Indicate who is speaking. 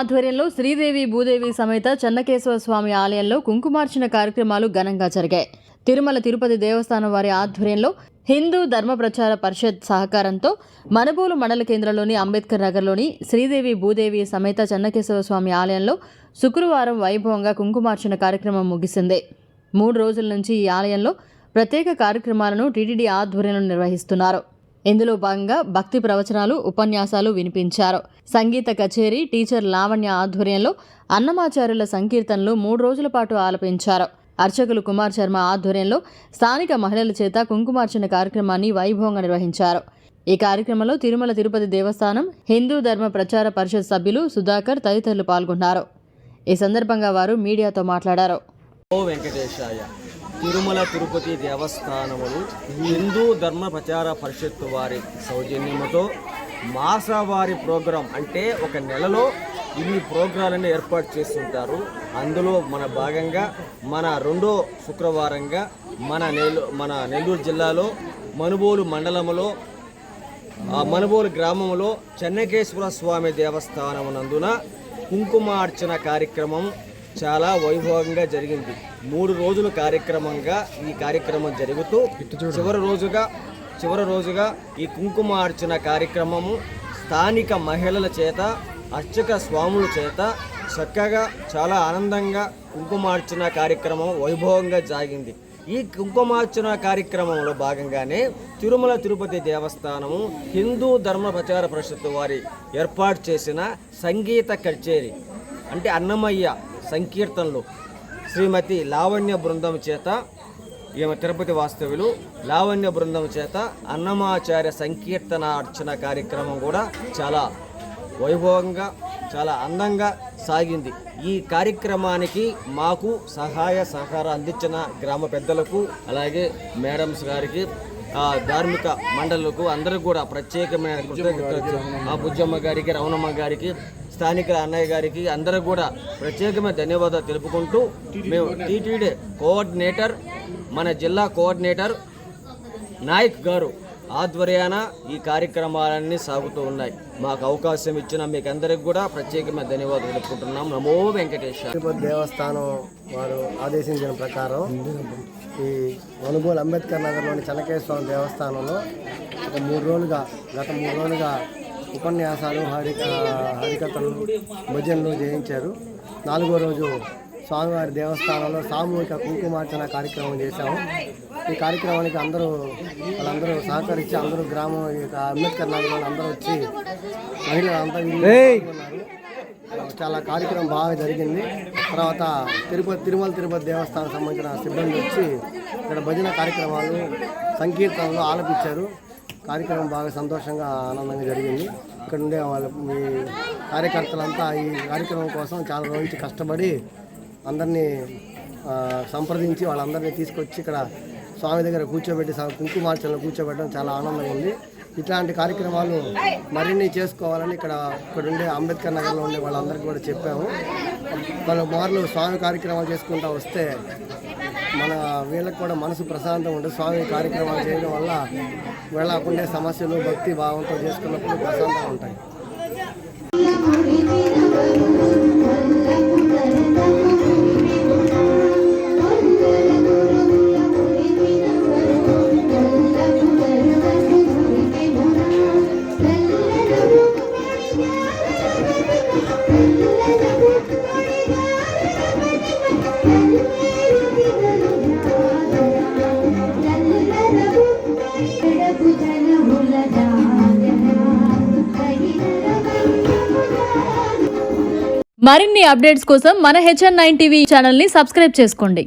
Speaker 1: ఆధ్వర్యంలో శ్రీదేవి భూదేవి సమేత చెన్నకేశవ స్వామి ఆలయంలో కుంకుమార్చన కార్యక్రమాలు ఘనంగా జరిగాయి. తిరుమల తిరుపతి దేవస్థానం వారి ఆధ్వర్యంలో హిందూ ధర్మ ప్రచార పరిషత్ సహకారంతో మనుబోలు మండల కేంద్రంలోని అంబేద్కర్ నగర్లోని శ్రీదేవి భూదేవి సమేత చెన్నకేశవ స్వామి ఆలయంలో శుక్రవారం వైభవంగా కుంకుమార్చన కార్యక్రమం ముగిసింది. 3 రోజుల నుంచి ఈ ఆలయంలో ప్రత్యేక కార్యక్రమాలను టీటీడీ ఆధ్వర్యంలో నిర్వహిస్తున్నారు. ఇందులో భాగంగా భక్తి ప్రవచనాలు, ఉపన్యాసాలు వినిపించారు. సంగీత కచేరీ టీచర్ లావణ్య ఆధ్వర్యంలో అన్నమాచార్యుల సంకీర్తనలు 3 రోజుల పాటు ఆలపించారు. అర్చకులు కుమార్ శర్మ ఆధ్వర్యంలో స్థానిక మహిళల చేత కుంకుమార్చన కార్యక్రమాన్ని వైభవంగా నిర్వహించారు. ఈ కార్యక్రమంలో తిరుమల తిరుపతి దేవస్థానం హిందూ ధర్మ ప్రచార పరిషత్ సభ్యులు సుధాకర్ తదితరులు పాల్గొన్నారు. ఈ సందర్భంగా వారు మీడియాతో మాట్లాడారు.
Speaker 2: వెంకటేశాయ తిరుమల తిరుపతి దేవస్థానములు హిందూ ధర్మ ప్రచార పరిషత్తు వారి సౌజన్యముతో మాసవారి ప్రోగ్రాం అంటే ఒక నెలలో ఇన్ని ప్రోగ్రాలను ఏర్పాటు చేస్తుంటారు. అందులో మన భాగంగా మన 2వ శుక్రవారంగా మన నెల్లూరు జిల్లాలో మనుబోలు మండలంలో మనుబోలు గ్రామంలో చెన్నకేశ్వర స్వామి దేవస్థానం నందున కుంకుమార్చన కార్యక్రమం చాలా వైభవంగా జరిగింది. 3 రోజుల కార్యక్రమంగా ఈ కార్యక్రమం జరుగుతూ చివరి రోజుగా ఈ కుంకుమార్చన కార్యక్రమము స్థానిక మహిళల చేత అర్చక స్వాముల చేత చక్కగా చాలా ఆనందంగా కుంకుమార్చన కార్యక్రమం వైభవంగా సాగింది. ఈ కుంకుమార్చన కార్యక్రమంలో భాగంగానే తిరుమల తిరుపతి దేవస్థానము హిందూ ధర్మ ప్రచార పరిషత్తు వారి ఏర్పాటు చేసిన సంగీత కచేరీ అంటే అన్నమయ్య సంకీర్తనలు శ్రీమతి లావణ్య బృందం చేత ఈమె తిరుపతి వాస్తవ్యులు లావణ్య బృందం చేత అన్నమాచార్య సంకీర్తన అర్చన కార్యక్రమం కూడా చాలా వైభవంగా చాలా అందంగా సాగింది. ఈ కార్యక్రమానికి మాకు సహాయ సహకారం అందించిన గ్రామ పెద్దలకు అలాగే మేడమ్స్ గారికి ధార్మిక మండళ్లకు అందరూ కూడా ప్రత్యేకమైన కృతజ్ఞతలు. బుజ్జమ్మ గారికి, రమణమ్మ గారికి, స్థానిక అన్నయ్య గారికి అందరూ కూడా ప్రత్యేకమైన ధన్యవాదాలు తెలుపుకుంటూ మేము టీటీడీ కోఆర్డినేటర్ మన జిల్లా కోఆర్డినేటర్ నాయక్ గారు ఆధ్వర్యాన ఈ కార్యక్రమాలన్నీ సాగుతూ ఉన్నాయి. మాకు అవకాశం ఇచ్చిన మీకు అందరికి కూడా ప్రత్యేకమైన ధన్యవాదాలు తెలుపుకుంటున్నాం. నమో వెంకటేశ్వర.
Speaker 3: తిరుపతి దేవస్థానం వారు ఆదేశించిన ప్రకారం ఈ మనుబోలు అంబేద్కర్ నగర్లోని చెన్నకేశ్వర స్వామి దేవస్థానంలో గత 3 రోజులుగా ఉపన్యాసాలు, హరికథలు, భజనలు చేయించారు. 4వ రోజు స్వామివారి దేవస్థానంలో సామూహిక కుంకుమార్చన కార్యక్రమం చేశాము. ఈ కార్యక్రమానికి వాళ్ళందరూ సహకరించి అందరూ గ్రామం అంబేద్కర్ నగర్లో అందరూ వచ్చి మహిళలంతా ఉన్నారు. చాలా కార్యక్రమం బాగా జరిగింది. తర్వాత తిరుమల తిరుపతి దేవస్థానం సంబంధించిన సిబ్బంది వచ్చి ఇక్కడ భజన కార్యక్రమాలు, సంకీర్తనలు ఆలపించారు. కార్యక్రమం బాగా సంతోషంగా ఆనందంగా జరిగింది. ఇక్కడ ఉండే ఈ కార్యకర్తలంతా ఈ కార్యక్రమం కోసం చాలా రోజుల నుంచి కష్టపడి అందరినీ సంప్రదించి వాళ్ళందరినీ తీసుకొచ్చి ఇక్కడ స్వామి దగ్గర కూర్చోబెట్టి కుంకుమార్చనలో కూర్చోబెట్టడం చాలా ఆనందంగా ఉంది. ఇట్లాంటి కార్యక్రమాలు మరిన్ని చేసుకోవాలని ఇక్కడ ఉండే అంబేద్కర్ నగర్లో ఉండే వాళ్ళందరికీ కూడా చెప్పాము. మార్లు స్వామి కార్యక్రమాలు చేసుకుంటూ వస్తే మన వీళ్ళకి కూడా మనసు ప్రశాంతంగా ఉంటుంది. స్వామి కార్యక్రమాలు చేయడం వల్ల వెళ్ళకుండే సమస్యలు భక్తి భావంతో చేసుకున్నప్పుడు ప్రశాంతంగా ఉంటాయి.
Speaker 1: మరిన్ని అప్డేట్స్ కోసం మన HN9 టీవీ ఛానల్ని సబ్స్క్రైబ్ చేసుకోండి.